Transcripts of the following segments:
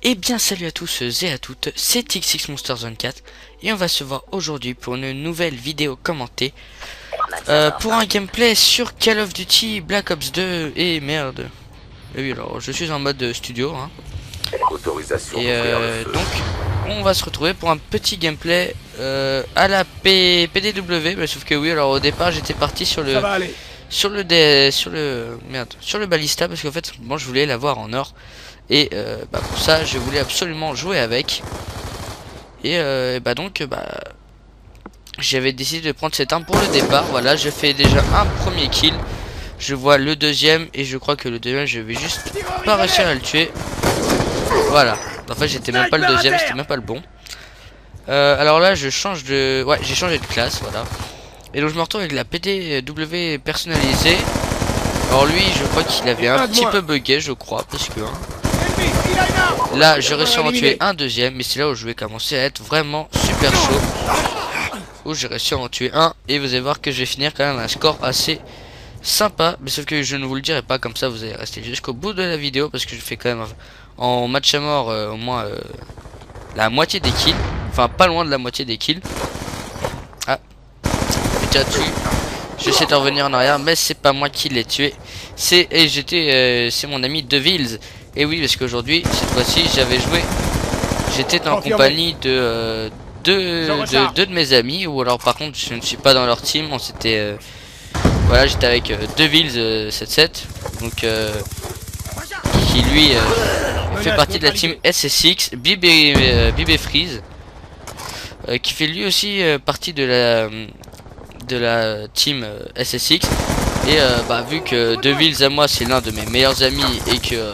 Eh bien salut à tous et à toutes, c'est XX Monster Zone 4 et on va se voir aujourd'hui pour une nouvelle vidéo commentée pour un gameplay sur Call of Duty Black Ops 2 et merde. Et oui, alors je suis en mode studio hein. Et donc on va se retrouver pour un petit gameplay à la PDW, mais sauf que oui, alors au départ j'étais parti sur le sur le balista parce qu'en fait moi je voulais l'avoir en or. Et pour ça je voulais absolument jouer avec. Et j'avais décidé de prendre cette arme pour le départ. Voilà, je fais déjà un premier kill. Je vois le deuxième et je crois que le deuxième je vais juste pas réussir à le tuer. Voilà, en fait j'étais même pas le deuxième, c'était même pas le bon. Alors là je change de... Ouais, j'ai changé de classe, voilà. Et donc je me retrouve avec la PDW personnalisée. Alors lui je crois qu'il avait un petit peu bugué, je crois, parce que là j'ai réussi à en tuer un deuxième. Mais c'est là où je vais commencer à être vraiment super chaud, où j'ai réussi à en tuer un. Et vous allez voir que je vais finir quand même un score assez sympa. Mais sauf que je ne vous le dirai pas, comme ça vous allez rester jusqu'au bout de la vidéo, parce que je fais quand même en match à mort au moins la moitié des kills. Enfin pas loin de la moitié des kills. Ah, déjà dessus. J'essaie de revenir en arrière, mais c'est pas moi qui l'ai tué. C'est mon ami DeVils. Et oui, parce qu'aujourd'hui, cette fois-ci, j'étais en compagnie de deux de mes amis. Ou alors par contre, je ne suis pas dans leur team. On s'était voilà, j'étais avec DeVils 77, donc qui lui fait partie de la team SSX. Bibé Freeze, qui fait lui aussi partie de la team SSX. Et vu que DeVils à moi c'est l'un de mes meilleurs amis, et que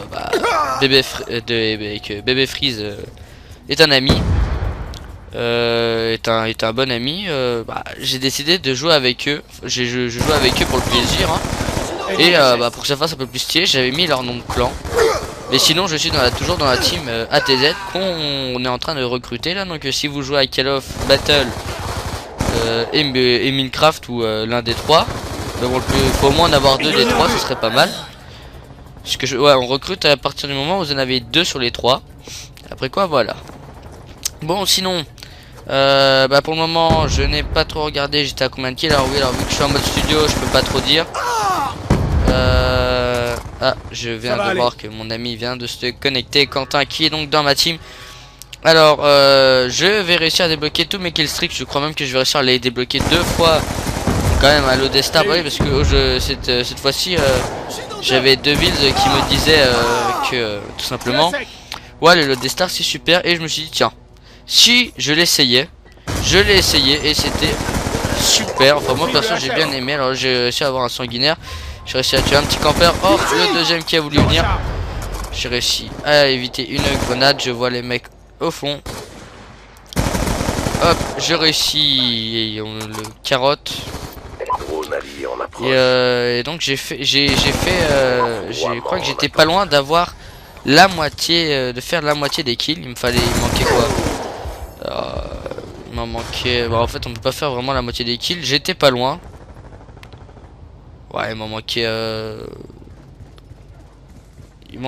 Bébé Freeze est un ami, est un bon ami, j'ai décidé de jouer avec eux. Je joue avec eux pour le plaisir hein. Et pour que ça fasse un peu plus stylé, j'avais mis leur nom de clan. Mais sinon je suis toujours dans la team ATZ qu'on est en train de recruter là. Donc si vous jouez à Call of Battle et Minecraft ou l'un des trois, bon, il faut au moins en avoir deux des trois, ce serait pas mal. Parce que on recrute à partir du moment où vous en avez deux sur les trois. Après quoi, voilà. Bon, sinon pour le moment je n'ai pas trop regardé j'étais à combien de kills. Alors oui, alors vu que je suis en mode studio je peux pas trop dire. Ah, je viens de voir que mon ami vient de se connecter, Quentin, qui est donc dans ma team. Alors je vais réussir à débloquer tous mes killstreaks. Je crois même que je vais réussir à les débloquer deux fois quand même à l'Odestar. Oui, parce que cette fois-ci j'avais DeVils qui me disait que tout simplement ouais, le Lodestar c'est super. Et je me suis dit tiens, si je l'essayais, et c'était super. Enfin moi perso j'ai bien aimé. Alors j'ai réussi à avoir un sanguinaire, j'ai réussi à tuer un petit campeur. Oh, le deuxième qui a voulu venir. J'ai réussi à éviter une grenade. Je vois les mecs au fond. Hop, j'ai réussi le carotte. Et donc je crois que j'étais pas loin d'avoir la moitié, de faire la moitié des kills. Il manquait quoi? Il m'en manquait, en fait on peut pas faire vraiment la moitié des kills. J'étais pas loin. Ouais, il m'en manquait il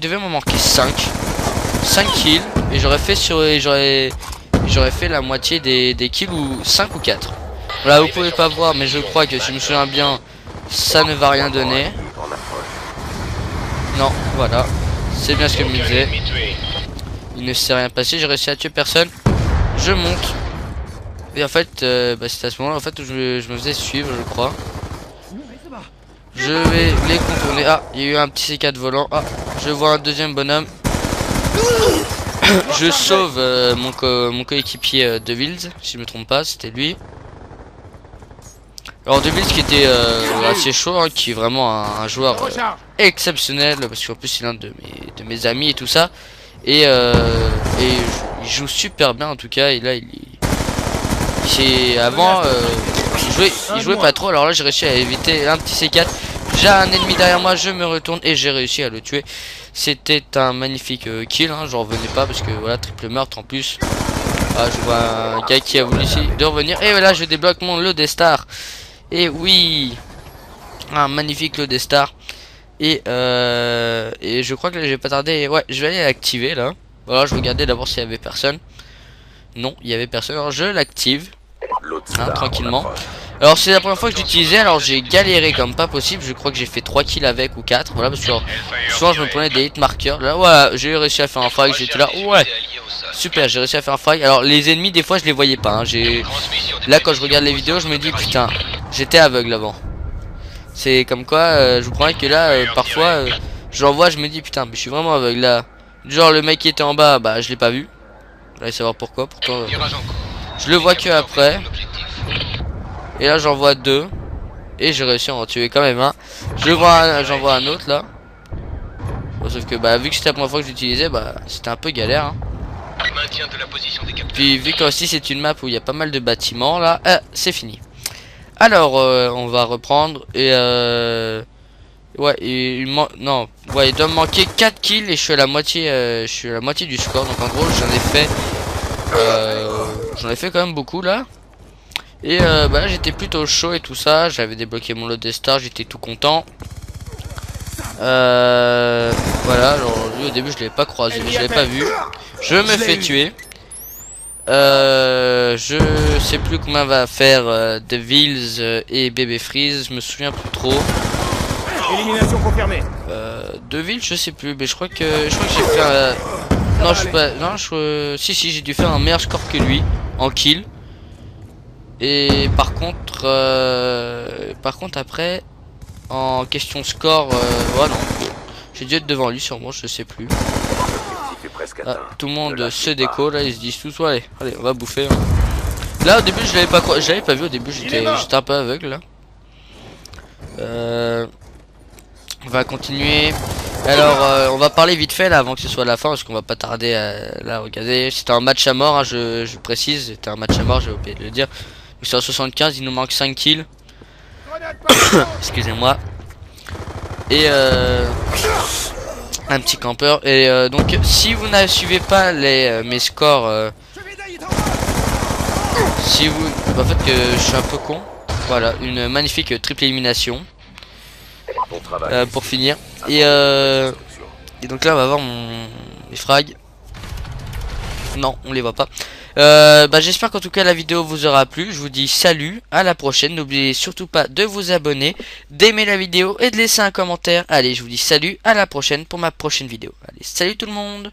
devait m'en manquer 5 kills. Et j'aurais fait la moitié des kills, ou 5 ou 4. Voilà, vous pouvez pas voir, mais je crois que si je me souviens bien, ça ne va rien donner. Non, voilà, c'est bien ce que je me disais. Il ne s'est rien passé, j'ai réussi à tuer personne. Je monte. Et en fait, c'est à ce moment là en fait où je me faisais suivre, je crois. Je vais les contourner. Ah, il y a eu un petit C4 volant. Ah, je vois un deuxième bonhomme. Je sauve mon coéquipier DeVils, si je me trompe pas, c'était lui. Alors DeVils qui était assez chaud hein, qui est vraiment un joueur exceptionnel, parce qu'en plus c'est l'un de mes amis et tout ça. Et il joue super bien en tout cas. Et là avant il jouait pas trop. Alors là j'ai réussi à éviter un petit C4. J'ai un ennemi derrière moi, je me retourne et j'ai réussi à le tuer. C'était un magnifique kill hein, j'en revenais pas parce que voilà, triple meurtre en plus. Ah, je vois un gars qui a voulu essayer de revenir. Et voilà, je débloque mon Lodestar. Et oui, un magnifique Lodestar. Et je crois que là, je vais pas tarder. Ouais, je vais aller l'activer là. Voilà, je regardais d'abord s'il y avait personne. Non, il y avait personne. Alors je l'active, tranquillement. Alors c'est la première fois que je l'utilisais, alors j'ai galéré comme pas possible. Je crois que j'ai fait 3 kills avec ou 4. Voilà, parce que souvent je me prenais des hit markers. Là voilà, j'ai réussi à faire un frag, j'étais là, ouais, super, j'ai réussi à faire un frag. Alors les ennemis des fois je les voyais pas, hein. Là quand je regarde les vidéos je me dis putain, j'étais aveugle avant. C'est comme quoi, je vous promets que là, parfois, j'en vois, je me dis putain, mais je suis vraiment aveugle là. Genre le mec qui était en bas, bah je l'ai pas vu. Allez savoir pourquoi, pourtant je le vois que après. Et là j'en vois 2. Et j'ai réussi à en tuer quand même un. J'en vois un autre là. Bon, sauf que bah vu que c'était la première fois que j'utilisais, bah c'était un peu galère, hein. Puis vu qu'aussi c'est une map où il y a pas mal de bâtiments là, c'est fini. Alors on va reprendre et ouais, non, ouais, il doit me manquer 4 kills et je suis à la moitié du score. Donc en gros j'en ai fait quand même beaucoup là. Et bah j'étais plutôt chaud et tout ça. J'avais débloqué mon lot de stars, j'étais tout content. Voilà, alors lui au début je l'avais pas croisé, je l'avais pas vu. Je me fais tuer. Je sais plus combien va faire The Villes et Bébé Freeze, je me souviens plus trop. Élimination confirmée. De Villes je sais plus, mais je crois que j'ai fait un... Non je sais pas, non si j'ai dû faire un meilleur score que lui en kill. Et par contre après en question score, ouais non, j'ai dû être devant lui sûrement, je sais plus. Ah, tout le monde se déco là, ils se disent tous ouais, allez on va bouffer, hein. Là au début je l'avais pas vu au début, j'étais un peu aveugle là. On va continuer. Alors on va parler vite fait là avant que ce soit la fin parce qu'on va pas tarder à la regarder. C'était un match à mort, hein, je précise, c'était un match à mort, j'ai oublié de le dire. C'est en 75, il nous manque 5 kills. Excusez-moi. Et un petit campeur. Et donc si vous ne suivez pas mes scores, si vous... En fait que je suis un peu con. Voilà, une magnifique triple élimination. Pour finir. Et donc là on va voir mes frags. Non, on les voit pas. Bah j'espère qu'en tout cas la vidéo vous aura plu. Je vous dis salut, à la prochaine. N'oubliez surtout pas de vous abonner, d'aimer la vidéo et de laisser un commentaire. Allez, je vous dis salut, à la prochaine pour ma prochaine vidéo. Allez, salut tout le monde.